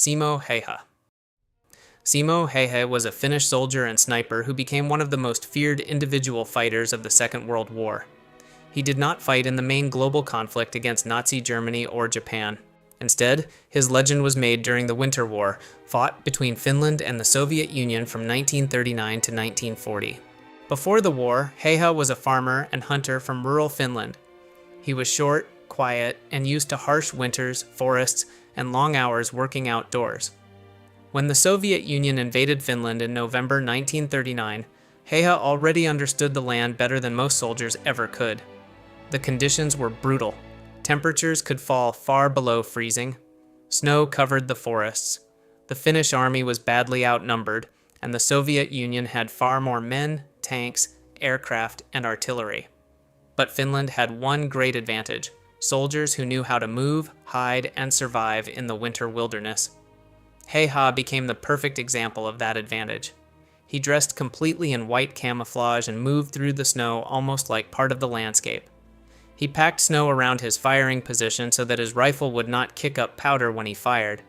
Simo Hayha. Simo Hayha was a Finnish soldier and sniper who became one of the most feared individual fighters of the Second World War. He did not fight in the main global conflict against Nazi Germany or Japan. Instead, his legend was made during the Winter War, fought between Finland and the Soviet Union from 1939 to 1940. Before the war, Hayha was a farmer and hunter from rural Finland. He was short, quiet, and used to harsh winters, forests, and long hours working outdoors. When the Soviet Union invaded Finland in November 1939, Hayha already understood the land better than most soldiers ever could. The conditions were brutal. Temperatures could fall far below freezing. Snow covered the forests. The Finnish army was badly outnumbered, and the Soviet Union had far more men, tanks, aircraft, and artillery. But Finland had one great advantage: soldiers who knew how to move, hide, and survive in the winter wilderness. Hayha became the perfect example of that advantage. He dressed completely in white camouflage and moved through the snow almost like part of the landscape. He packed snow around his firing position so that his rifle would not kick up powder when he fired.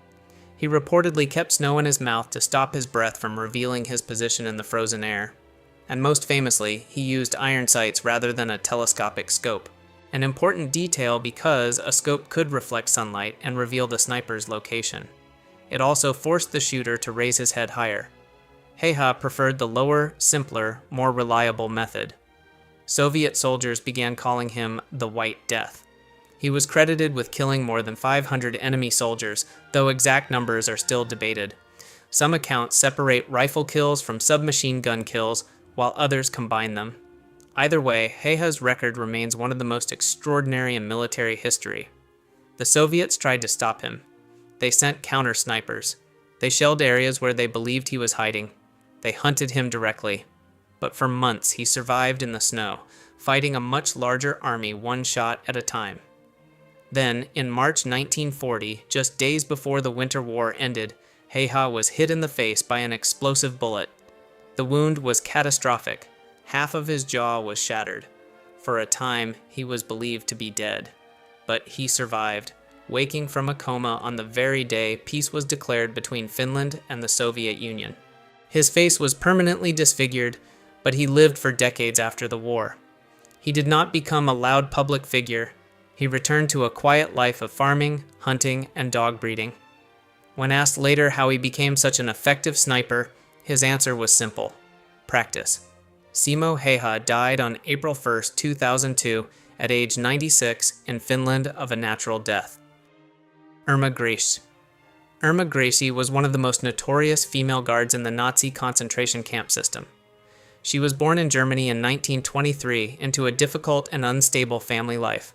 He reportedly kept snow in his mouth to stop his breath from revealing his position in the frozen air. And most famously, he used iron sights rather than a telescopic scope. An important detail because a scope could reflect sunlight and reveal the sniper's location. It also forced the shooter to raise his head higher. Hayha preferred the lower, simpler, more reliable method. Soviet soldiers began calling him the White Death. He was credited with killing more than 500 enemy soldiers, though exact numbers are still debated. Some accounts separate rifle kills from submachine gun kills, while others combine them. Either way, Hayha's record remains one of the most extraordinary in military history. The Soviets tried to stop him. They sent counter-snipers. They shelled areas where they believed he was hiding. They hunted him directly. But for months he survived in the snow, fighting a much larger army one shot at a time. Then, in March 1940, just days before the Winter War ended, Hayha was hit in the face by an explosive bullet. The wound was catastrophic. Half of his jaw was shattered. For a time, he was believed to be dead. But he survived, waking from a coma on the very day peace was declared between Finland and the Soviet Union. His face was permanently disfigured, but he lived for decades after the war. He did not become a loud public figure. He returned to a quiet life of farming, hunting, and dog breeding. When asked later how he became such an effective sniper, his answer was simple: practice. Simo Hayha died on April 1, 2002, at age 96 in Finland of a natural death. Irma Grese. Irma Grese was one of the most notorious female guards in the Nazi concentration camp system. She was born in Germany in 1923 into a difficult and unstable family life.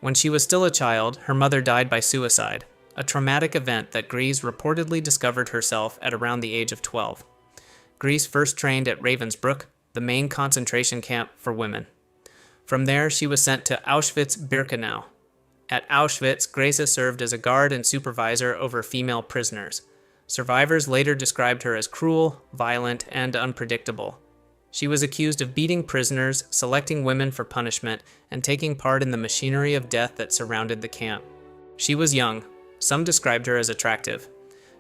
When she was still a child, her mother died by suicide, a traumatic event that Grese reportedly discovered herself at around the age of 12. Grese first trained at Ravensbrück, the main concentration camp for women. From there, she was sent to Auschwitz-Birkenau. At Auschwitz, Grese served as a guard and supervisor over female prisoners. Survivors later described her as cruel, violent, and unpredictable. She was accused of beating prisoners, selecting women for punishment, and taking part in the machinery of death that surrounded the camp. She was young. Some described her as attractive.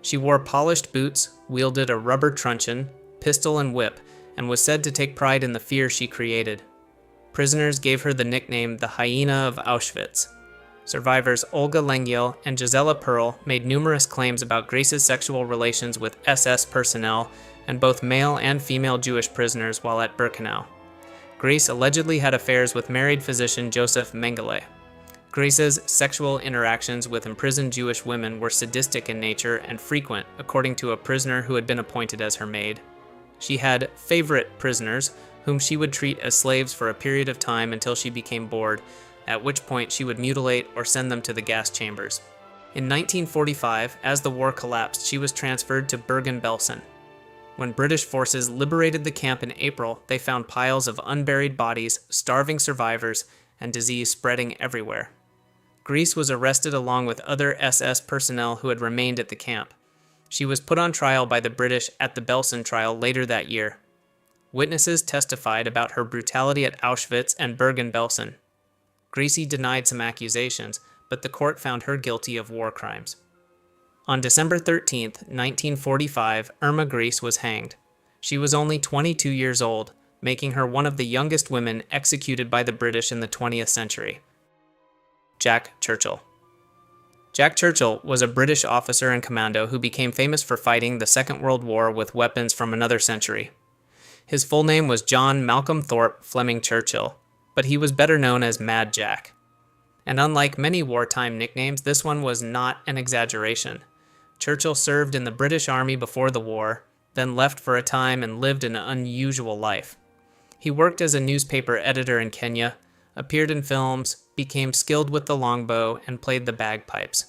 She wore polished boots, wielded a rubber truncheon, pistol, and whip, and was said to take pride in the fear she created. Prisoners gave her the nickname the Hyena of Auschwitz. Survivors Olga Lengyel and Gisela Perl made numerous claims about Grese's sexual relations with SS personnel and both male and female Jewish prisoners while at Birkenau. Grese allegedly had affairs with married physician Joseph Mengele. Grese's sexual interactions with imprisoned Jewish women were sadistic in nature and frequent, according to a prisoner who had been appointed as her maid. She had favorite prisoners, whom she would treat as slaves for a period of time until she became bored, at which point she would mutilate or send them to the gas chambers. In 1945, as the war collapsed, she was transferred to Bergen-Belsen. When British forces liberated the camp in April, they found piles of unburied bodies, starving survivors, and disease spreading everywhere. Grese was arrested along with other SS personnel who had remained at the camp. She was put on trial by the British at the Belsen trial later that year. Witnesses testified about her brutality at Auschwitz and Bergen-Belsen. Grese denied some accusations, but the court found her guilty of war crimes. On December 13, 1945, Irma Grese was hanged. She was only 22 years old, making her one of the youngest women executed by the British in the 20th century. Jack Churchill. Jack Churchill was a British officer and commando who became famous for fighting the Second World War with weapons from another century. His full name was John Malcolm Thorpe Fleming Churchill, but he was better known as Mad Jack. And unlike many wartime nicknames, this one was not an exaggeration. Churchill served in the British Army before the war, then left for a time and lived an unusual life. He worked as a newspaper editor in Kenya, appeared in films, became skilled with the longbow, and played the bagpipes.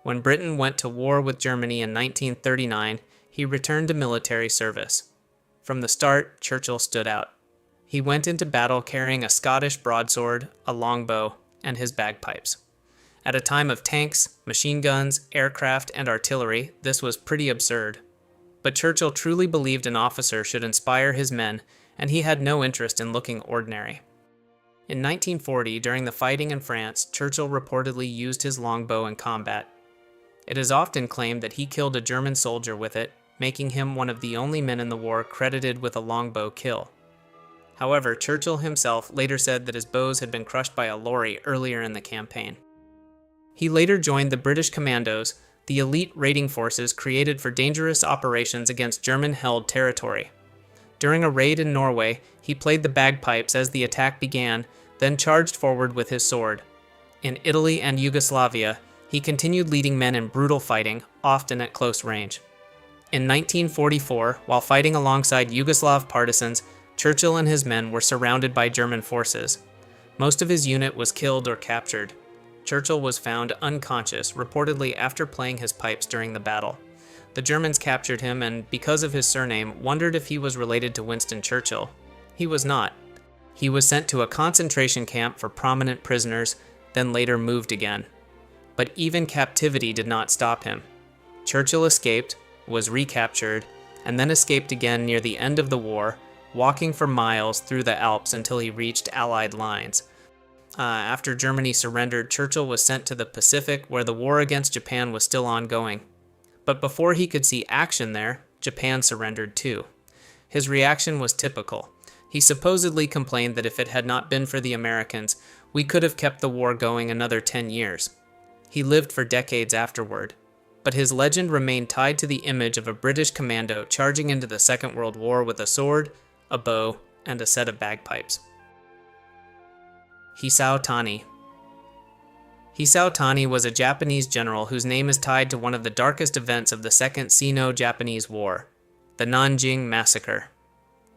When Britain went to war with Germany in 1939, he returned to military service. From the start, Churchill stood out. He went into battle carrying a Scottish broadsword, a longbow, and his bagpipes. At a time of tanks, machine guns, aircraft, and artillery, this was pretty absurd. But Churchill truly believed an officer should inspire his men, and he had no interest in looking ordinary. In 1940, during the fighting in France, Churchill reportedly used his longbow in combat. It is often claimed that he killed a German soldier with it, making him one of the only men in the war credited with a longbow kill. However, Churchill himself later said that his bows had been crushed by a lorry earlier in the campaign. He later joined the British Commandos, the elite raiding forces created for dangerous operations against German-held territory. During a raid in Norway, he played the bagpipes as the attack began, then charged forward with his sword. In Italy and Yugoslavia, he continued leading men in brutal fighting, often at close range. In 1944, while fighting alongside Yugoslav partisans, Churchill and his men were surrounded by German forces. Most of his unit was killed or captured. Churchill was found unconscious, reportedly after playing his pipes during the battle. The Germans captured him and, because of his surname, wondered if he was related to Winston Churchill. He was not. He was sent to a concentration camp for prominent prisoners, then later moved again. But even captivity did not stop him. Churchill escaped, was recaptured, and then escaped again near the end of the war, walking for miles through the Alps until he reached Allied lines. After Germany surrendered, Churchill was sent to the Pacific, where the war against Japan was still ongoing. But before he could see action there, Japan surrendered too. His reaction was typical. He supposedly complained that if it had not been for the Americans, we could have kept the war going another 10 years. He lived for decades afterward, but his legend remained tied to the image of a British commando charging into the Second World War with a sword, a bow, and a set of bagpipes. Hisao Tani. Hisao Tani was a Japanese general whose name is tied to one of the darkest events of the Second Sino-Japanese War, the Nanjing Massacre.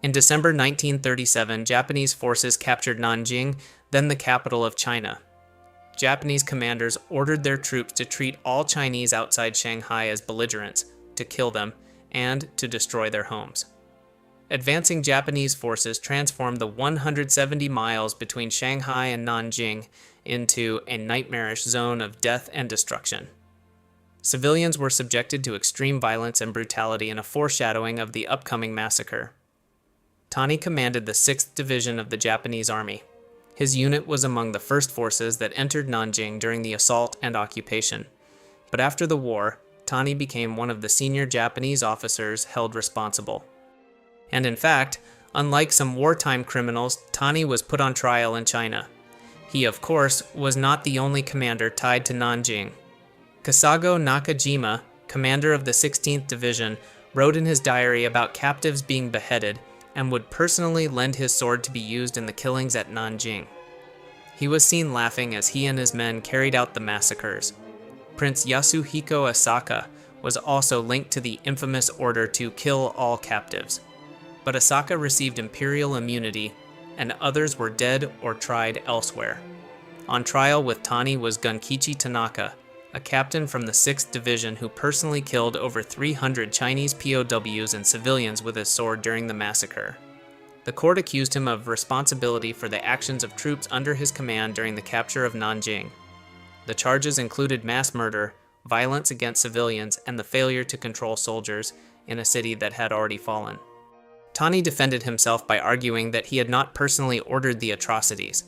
In December 1937, Japanese forces captured Nanjing, then the capital of China. Japanese commanders ordered their troops to treat all Chinese outside Shanghai as belligerents, to kill them, and to destroy their homes. Advancing Japanese forces transformed the 170 miles between Shanghai and Nanjing into a nightmarish zone of death and destruction. Civilians were subjected to extreme violence and brutality in a foreshadowing of the upcoming massacre. Tani commanded the 6th Division of the Japanese Army. His unit was among the first forces that entered Nanjing during the assault and occupation. But after the war, Tani became one of the senior Japanese officers held responsible. And in fact, unlike some wartime criminals, Tani was put on trial in China. He, of course, was not the only commander tied to Nanjing. Kasago Nakajima, commander of the 16th Division, wrote in his diary about captives being beheaded and would personally lend his sword to be used in the killings at Nanjing. He was seen laughing as he and his men carried out the massacres. Prince Yasuhiko Asaka was also linked to the infamous order to kill all captives. But Asaka received imperial immunity, and others were dead or tried elsewhere. On trial with Tani was Gunkichi Tanaka, a captain from the 6th Division who personally killed over 300 Chinese POWs and civilians with his sword during the massacre. The court accused him of responsibility for the actions of troops under his command during the capture of Nanjing. The charges included mass murder, violence against civilians, and the failure to control soldiers in a city that had already fallen. Tani defended himself by arguing that he had not personally ordered the atrocities.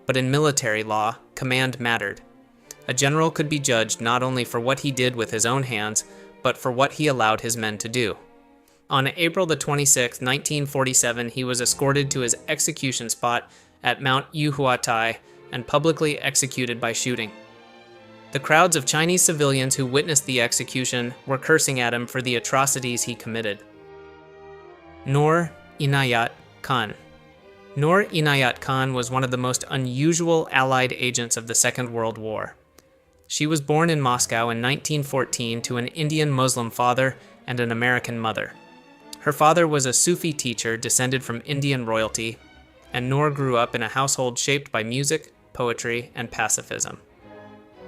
But in military law, command mattered. A general could be judged not only for what he did with his own hands, but for what he allowed his men to do. On April 26, 1947, he was escorted to his execution spot at Mount Yuhuatai and publicly executed by shooting. The crowds of Chinese civilians who witnessed the execution were cursing at him for the atrocities he committed. Noor Khan. Noor Khan was one of the most unusual Allied agents of the Second World War. She was born in Moscow in 1914 to an Indian Muslim father and an American mother. Her father was a Sufi teacher descended from Indian royalty, and Noor grew up in a household shaped by music, poetry, and pacifism.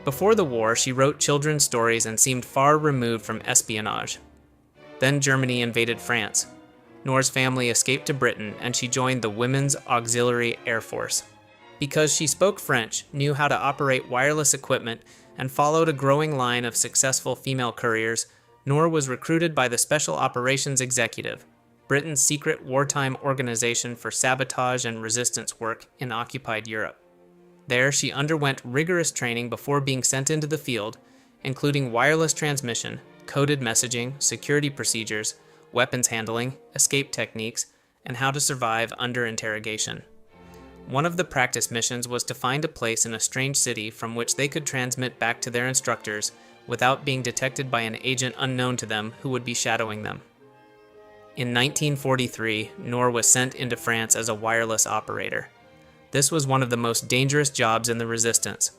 Before the war, she wrote children's stories and seemed far removed from espionage. Then Germany invaded France. Noor's family escaped to Britain, and she joined the Women's Auxiliary Air Force. Because she spoke French, knew how to operate wireless equipment, and followed a growing line of successful female couriers, Noor was recruited by the Special Operations Executive, Britain's secret wartime organization for sabotage and resistance work in occupied Europe. There, she underwent rigorous training before being sent into the field, including wireless transmission, coded messaging, security procedures, weapons handling, escape techniques, and how to survive under interrogation. One of the practice missions was to find a place in a strange city from which they could transmit back to their instructors without being detected by an agent unknown to them who would be shadowing them. In 1943, Noor was sent into France as a wireless operator. This was one of the most dangerous jobs in the resistance.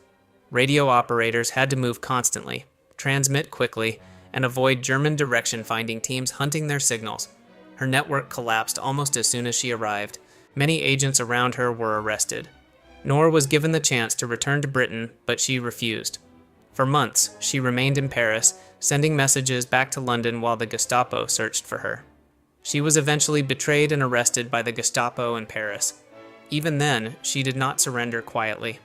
Radio operators had to move constantly, transmit quickly, and avoid German direction-finding teams hunting their signals. Her network collapsed almost as soon as she arrived. Many agents around her were arrested. Noor was given the chance to return to Britain, but she refused. For months, she remained in Paris, sending messages back to London while the Gestapo searched for her. She was eventually betrayed and arrested by the Gestapo in Paris. Even then, she did not surrender quietly.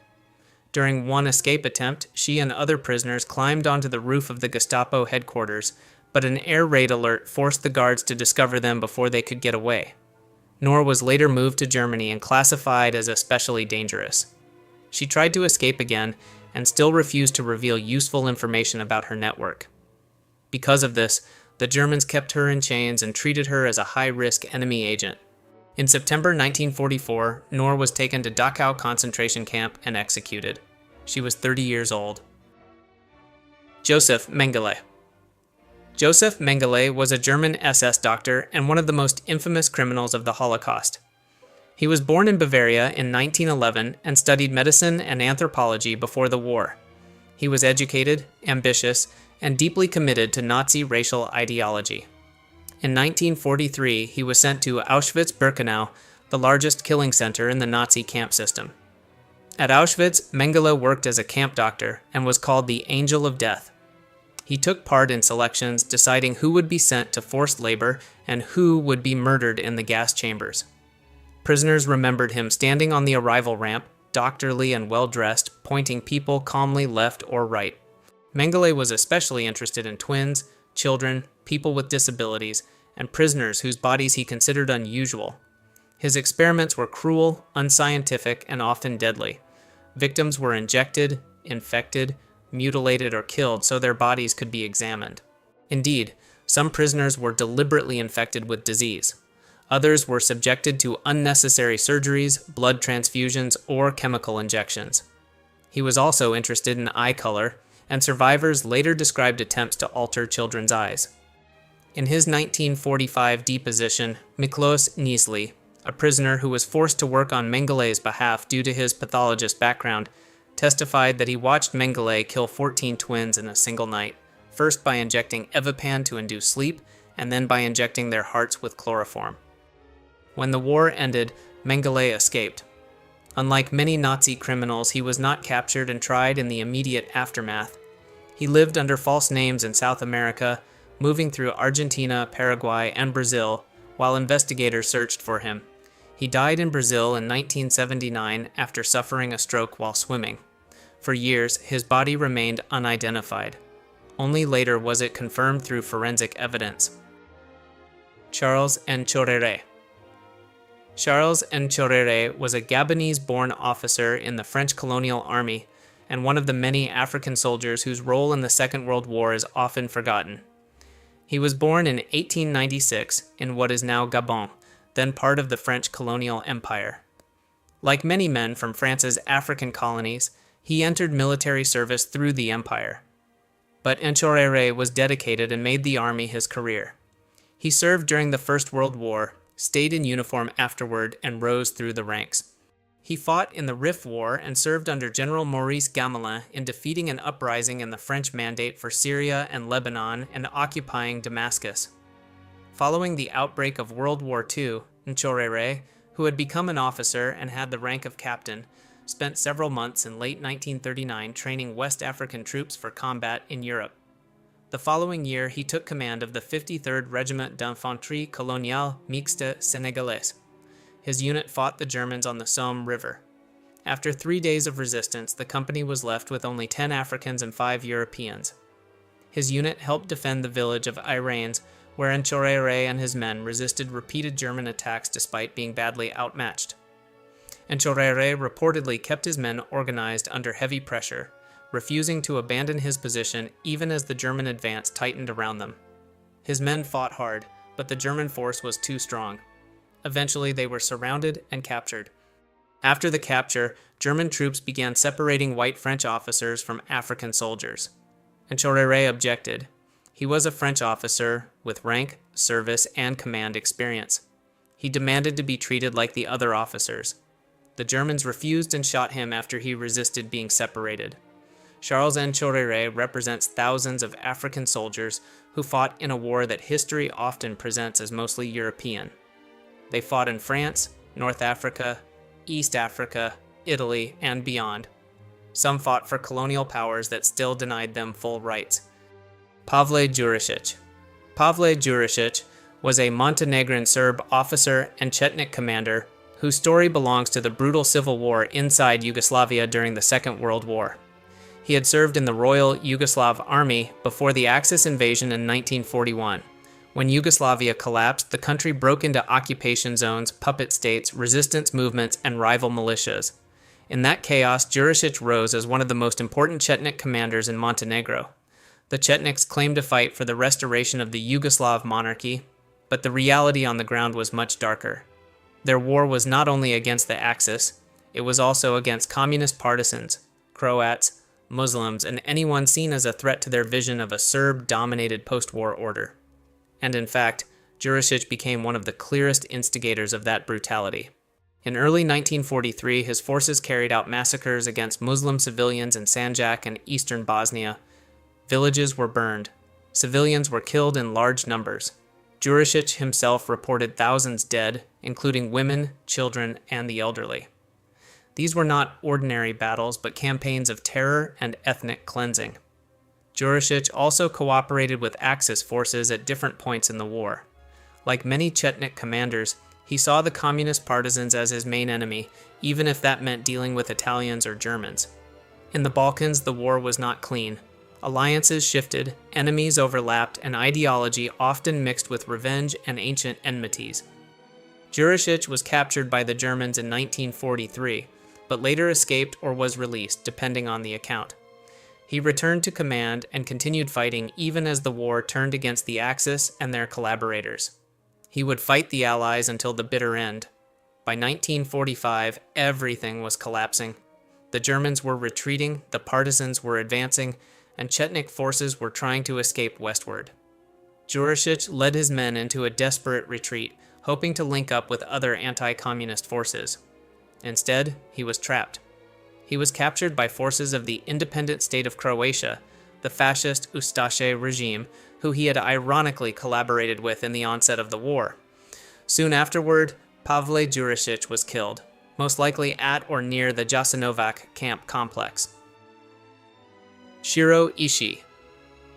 During one escape attempt, she and other prisoners climbed onto the roof of the Gestapo headquarters, but an air raid alert forced the guards to discover them before they could get away. Noor was later moved to Germany and classified as especially dangerous. She tried to escape again and still refused to reveal useful information about her network. Because of this, the Germans kept her in chains and treated her as a high-risk enemy agent. In September 1944, Noor was taken to Dachau concentration camp and executed. She was 30 years old. Josef Mengele. Josef Mengele was a German SS doctor and one of the most infamous criminals of the Holocaust. He was born in Bavaria in 1911 and studied medicine and anthropology before the war. He was educated, ambitious, and deeply committed to Nazi racial ideology. In 1943, he was sent to Auschwitz-Birkenau, the largest killing center in the Nazi camp system. At Auschwitz, Mengele worked as a camp doctor and was called the Angel of Death. He took part in selections deciding who would be sent to forced labor and who would be murdered in the gas chambers. Prisoners remembered him standing on the arrival ramp, doctorly and well-dressed, pointing people calmly left or right. Mengele was especially interested in twins, children, people with disabilities, and prisoners whose bodies he considered unusual. His experiments were cruel, unscientific, and often deadly. Victims were injected, infected, mutilated, or killed so their bodies could be examined. Indeed, some prisoners were deliberately infected with disease. Others were subjected to unnecessary surgeries, blood transfusions, or chemical injections. He was also interested in eye color, and survivors later described attempts to alter children's eyes. In his 1945 deposition, Miklos Niesli, a prisoner who was forced to work on Mengele's behalf due to his pathologist background, testified that he watched Mengele kill 14 twins in a single night, first by injecting Evapan to induce sleep, and then by injecting their hearts with chloroform. When the war ended, Mengele escaped. Unlike many Nazi criminals, he was not captured and tried in the immediate aftermath. He lived under false names in South America, moving through Argentina, Paraguay, and Brazil, while investigators searched for him. He died in Brazil in 1979 after suffering a stroke while swimming. For years, his body remained unidentified. Only later was it confirmed through forensic evidence. Charles Nchorere. Charles Nchorere was a Gabonese-born officer in the French colonial army and one of the many African soldiers whose role in the Second World War is often forgotten. He was born in 1896 in what is now Gabon, then part of the French colonial empire. Like many men from France's African colonies, he entered military service through the empire. But Ntshorere was dedicated and made the army his career. He served during the First World War, stayed in uniform afterward, and rose through the ranks. He fought in the Rif War and served under General Maurice Gamelin in defeating an uprising in the French Mandate for Syria and Lebanon and occupying Damascus. Following the outbreak of World War II, Ntshorere, who had become an officer and had the rank of captain, spent several months in late 1939 training West African troops for combat in Europe. The following year, he took command of the 53rd Regiment d'Infanterie Coloniale Mixte Sénégalaise. His unit fought the Germans on the Somme River. After 3 days of resistance, the company was left with only 10 Africans and 5 Europeans. His unit helped defend the village of Irènes, where Ntshorere and his men resisted repeated German attacks despite being badly outmatched. Ntshorere reportedly kept his men organized under heavy pressure, refusing to abandon his position even as the German advance tightened around them. His men fought hard, but the German force was too strong. Eventually, they were surrounded and captured. After the capture, German troops began separating white French officers from African soldiers. Ntshorere objected. He was a French officer with rank, service, and command experience. He demanded to be treated like the other officers. The Germans refused and shot him after he resisted being separated. Charles Ntshorere represents thousands of African soldiers who fought in a war that history often presents as mostly European. They fought in France, North Africa, East Africa, Italy, and beyond. Some fought for colonial powers that still denied them full rights. Pavle Đurišić. Pavle Đurišić was a Montenegrin Serb officer and Chetnik commander whose story belongs to the brutal civil war inside Yugoslavia during the Second World War. He had served in the Royal Yugoslav Army before the Axis invasion in 1941. When Yugoslavia collapsed, the country broke into occupation zones, puppet states, resistance movements, and rival militias. In that chaos, Đurišić rose as one of the most important Chetnik commanders in Montenegro. The Chetniks claimed to fight for the restoration of the Yugoslav monarchy, but the reality on the ground was much darker. Their war was not only against the Axis, it was also against communist partisans, Croats, Muslims, and anyone seen as a threat to their vision of a Serb-dominated post-war order. And in fact, Đurišić became one of the clearest instigators of that brutality. In early 1943, his forces carried out massacres against Muslim civilians in Sanjak and eastern Bosnia. Villages were burned. Civilians were killed in large numbers. Đurišić himself reported thousands dead, including women, children, and the elderly. These were not ordinary battles, but campaigns of terror and ethnic cleansing. Đurišić also cooperated with Axis forces at different points in the war. Like many Chetnik commanders, he saw the communist partisans as his main enemy, even if that meant dealing with Italians or Germans. In the Balkans, the war was not clean. Alliances shifted, enemies overlapped, and ideology often mixed with revenge and ancient enmities. Đurišić was captured by the Germans in 1943, but later escaped or was released, depending on the account. He returned to command and continued fighting even as the war turned against the Axis and their collaborators. He would fight the Allies until the bitter end. By 1945, everything was collapsing. The Germans were retreating, the partisans were advancing, and Chetnik forces were trying to escape westward. Đurišić led his men into a desperate retreat, hoping to link up with other anti-communist forces. Instead, he was trapped. He was captured by forces of the independent state of Croatia, the fascist Ustaše regime, who he had ironically collaborated with in the onset of the war. Soon afterward, Pavle Đurišić was killed, most likely at or near the Jasenovac camp complex. Shirō Ishii.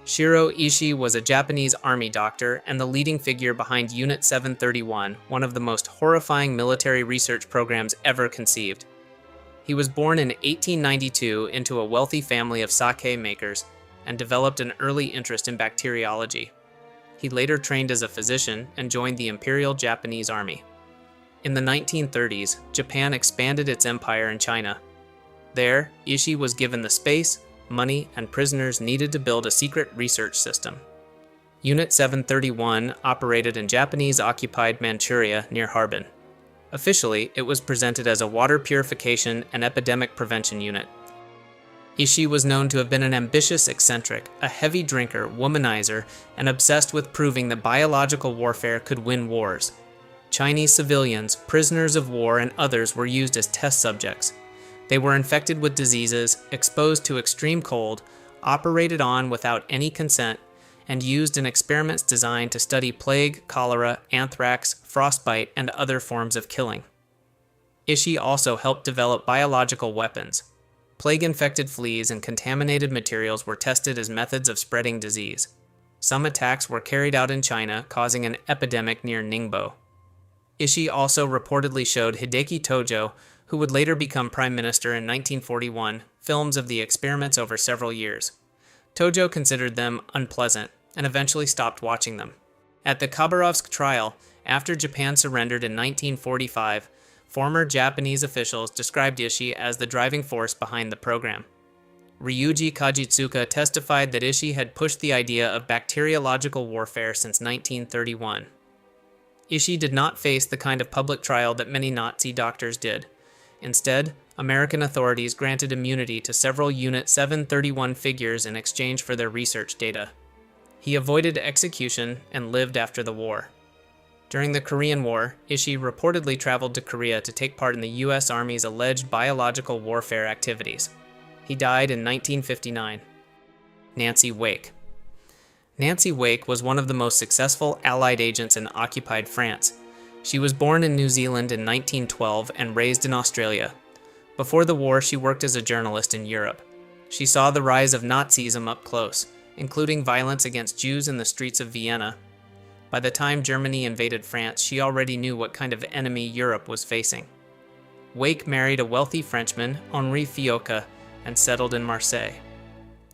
Shirō Ishii was a Japanese army doctor and the leading figure behind Unit 731, one of the most horrifying military research programs ever conceived. He was born in 1892 into a wealthy family of sake makers and developed an early interest in bacteriology. He later trained as a physician and joined the Imperial Japanese Army. In the 1930s, Japan expanded its empire in China. There, Ishii was given the space, money, and prisoners needed to build a secret research system. Unit 731 operated in Japanese-occupied Manchuria near Harbin. Officially, it was presented as a water purification and epidemic prevention unit. Ishii was known to have been an ambitious eccentric, a heavy drinker, womanizer, and obsessed with proving that biological warfare could win wars. Chinese civilians, prisoners of war, and others were used as test subjects. They were infected with diseases, exposed to extreme cold, operated on without any consent, and used in experiments designed to study plague, cholera, anthrax, frostbite, and other forms of killing. Ishii also helped develop biological weapons. Plague-infected fleas and contaminated materials were tested as methods of spreading disease. Some attacks were carried out in China, causing an epidemic near Ningbo. Ishii also reportedly showed Hideki Tojo, who would later become prime minister in 1941, films of the experiments over several years. Tojo considered them unpleasant and eventually stopped watching them. At the Khabarovsk trial, after Japan surrendered in 1945, former Japanese officials described Ishii as the driving force behind the program. Ryuji Kajitsuka testified that Ishii had pushed the idea of bacteriological warfare since 1931. Ishii did not face the kind of public trial that many Nazi doctors did. Instead, American authorities granted immunity to several Unit 731 figures in exchange for their research data. He avoided execution and lived after the war. During the Korean War, Ishii reportedly traveled to Korea to take part in the U.S. Army's alleged biological warfare activities. He died in 1959. Nancy Wake. Nancy Wake was one of the most successful Allied agents in occupied France. She was born in New Zealand in 1912 and raised in Australia. Before the war, she worked as a journalist in Europe. She saw the rise of Nazism up close, including violence against Jews in the streets of Vienna. By the time Germany invaded France, she already knew what kind of enemy Europe was facing. Wake married a wealthy Frenchman, Henri Fiocca, and settled in Marseille.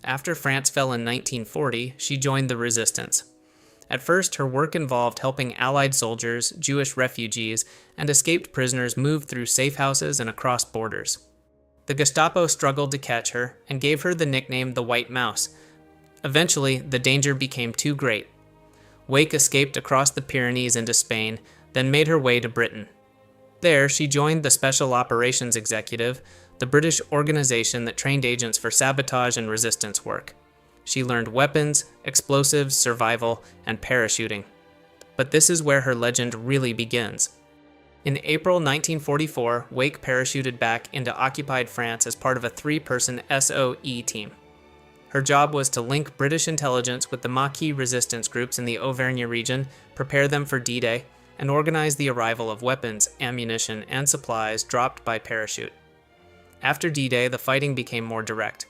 After France fell in 1940, she joined the resistance. At first, her work involved helping Allied soldiers, Jewish refugees, and escaped prisoners move through safe houses and across borders. The Gestapo struggled to catch her and gave her the nickname the White Mouse. Eventually, the danger became too great. Wake escaped across the Pyrenees into Spain, then made her way to Britain. There, she joined the Special Operations Executive, the British organization that trained agents for sabotage and resistance work. She learned weapons, explosives, survival, and parachuting. But this is where her legend really begins. In April 1944, Wake parachuted back into occupied France as part of a 3-person SOE team. Her job was to link British intelligence with the Maquis resistance groups in the Auvergne region, prepare them for D-Day, and organize the arrival of weapons, ammunition, and supplies dropped by parachute. After D-Day, the fighting became more direct.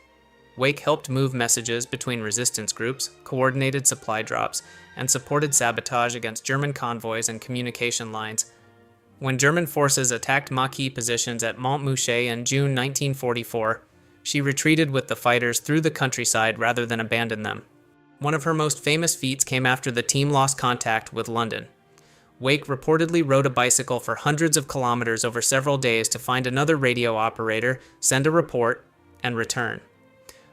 Wake helped move messages between resistance groups, coordinated supply drops, and supported sabotage against German convoys and communication lines. When German forces attacked Maquis positions at Montmouchet in June 1944, she retreated with the fighters through the countryside rather than abandon them. One of her most famous feats came after the team lost contact with London. Wake reportedly rode a bicycle for hundreds of kilometers over several days to find another radio operator, send a report, and return.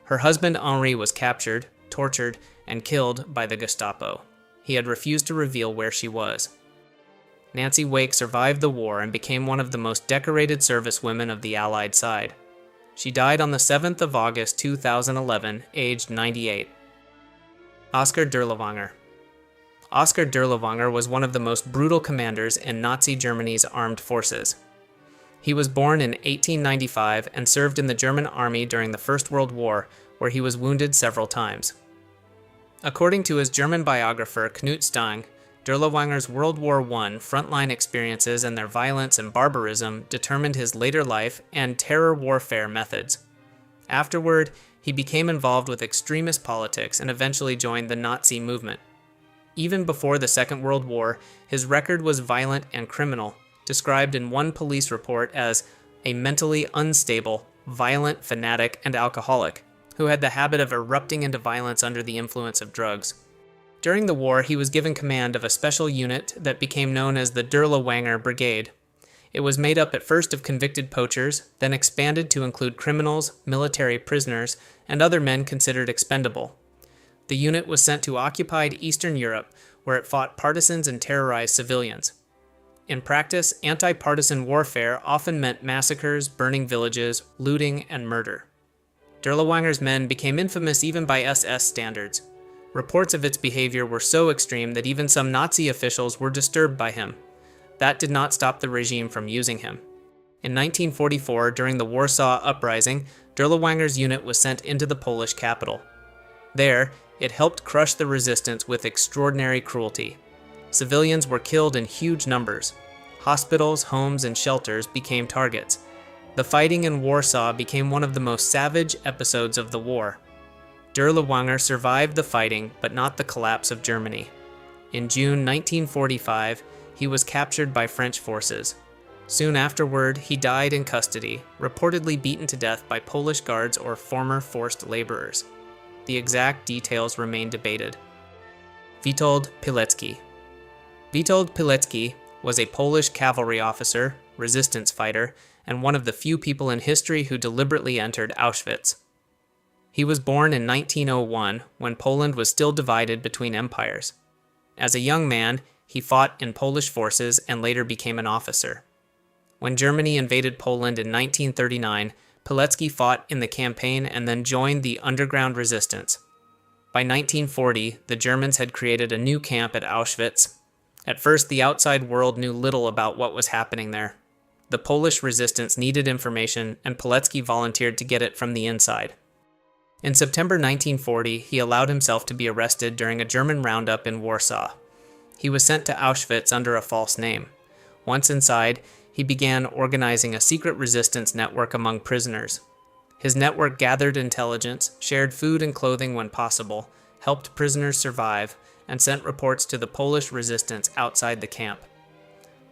Her husband Henri was captured, tortured, and killed by the Gestapo. He had refused to reveal where she was. Nancy Wake survived the war and became one of the most decorated servicewomen of the Allied side. She died on the 7th of August 2011, aged 98. Oskar Dirlewanger. Oskar Dirlewanger was one of the most brutal commanders in Nazi Germany's armed forces. He was born in 1895 and served in the German army during the First World War, where he was wounded several times. According to his German biographer Knut Stang, Dirlewanger's World War I frontline experiences and their violence and barbarism determined his later life and terror warfare methods. Afterward, he became involved with extremist politics and eventually joined the Nazi movement. Even before the Second World War, his record was violent and criminal, described in one police report as a mentally unstable, violent fanatic and alcoholic, who had the habit of erupting into violence under the influence of drugs. During the war, he was given command of a special unit that became known as the Dirlewanger Brigade. It was made up at first of convicted poachers, then expanded to include criminals, military prisoners, and other men considered expendable. The unit was sent to occupied Eastern Europe, where it fought partisans and terrorized civilians. In practice, anti-partisan warfare often meant massacres, burning villages, looting, and murder. Dirlewanger's men became infamous even by SS standards. Reports of its behavior were so extreme that even some Nazi officials were disturbed by him. That did not stop the regime from using him. In 1944, during the Warsaw Uprising, Dirlewanger's unit was sent into the Polish capital. There, it helped crush the resistance with extraordinary cruelty. Civilians were killed in huge numbers. Hospitals, homes, and shelters became targets. The fighting in Warsaw became one of the most savage episodes of the war. Dirlewanger survived the fighting, but not the collapse of Germany. In June 1945, he was captured by French forces. Soon afterward, he died in custody, reportedly beaten to death by Polish guards or former forced laborers. The exact details remain debated. Witold Pilecki. Witold Pilecki was a Polish cavalry officer, resistance fighter, and one of the few people in history who deliberately entered Auschwitz. He was born in 1901, when Poland was still divided between empires. As a young man, he fought in Polish forces and later became an officer. When Germany invaded Poland in 1939, Pilecki fought in the campaign and then joined the underground resistance. By 1940, the Germans had created a new camp at Auschwitz. At first, the outside world knew little about what was happening there. The Polish resistance needed information, and Pilecki volunteered to get it from the inside. In September 1940, he allowed himself to be arrested during a German roundup in Warsaw. He was sent to Auschwitz under a false name. Once inside, he began organizing a secret resistance network among prisoners. His network gathered intelligence, shared food and clothing when possible, helped prisoners survive, and sent reports to the Polish resistance outside the camp.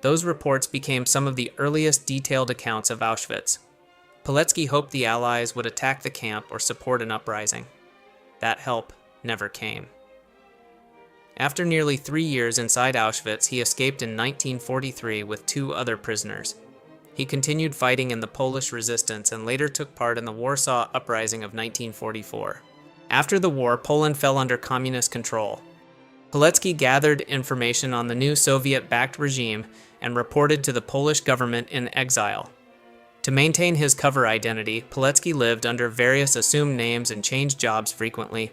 Those reports became some of the earliest detailed accounts of Auschwitz. Pilecki hoped the Allies would attack the camp or support an uprising. That help never came. After nearly 3 years inside Auschwitz, he escaped in 1943 with 2 other prisoners. He continued fighting in the Polish resistance and later took part in the Warsaw Uprising of 1944. After the war, Poland fell under communist control. Pilecki gathered information on the new Soviet-backed regime and reported to the Polish government in exile. To maintain his cover identity, Pilecki lived under various assumed names and changed jobs frequently.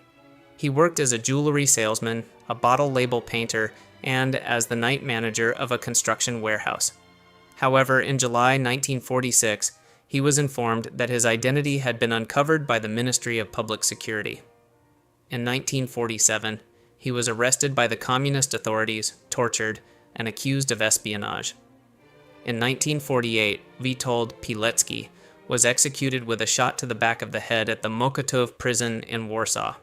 He worked as a jewelry salesman, a bottle label painter, and as the night manager of a construction warehouse. However, in July 1946, he was informed that his identity had been uncovered by the Ministry of Public Security. In 1947, he was arrested by the communist authorities, tortured, and accused of espionage. In 1948, Witold Pilecki was executed with a shot to the back of the head at the Mokotów prison in Warsaw.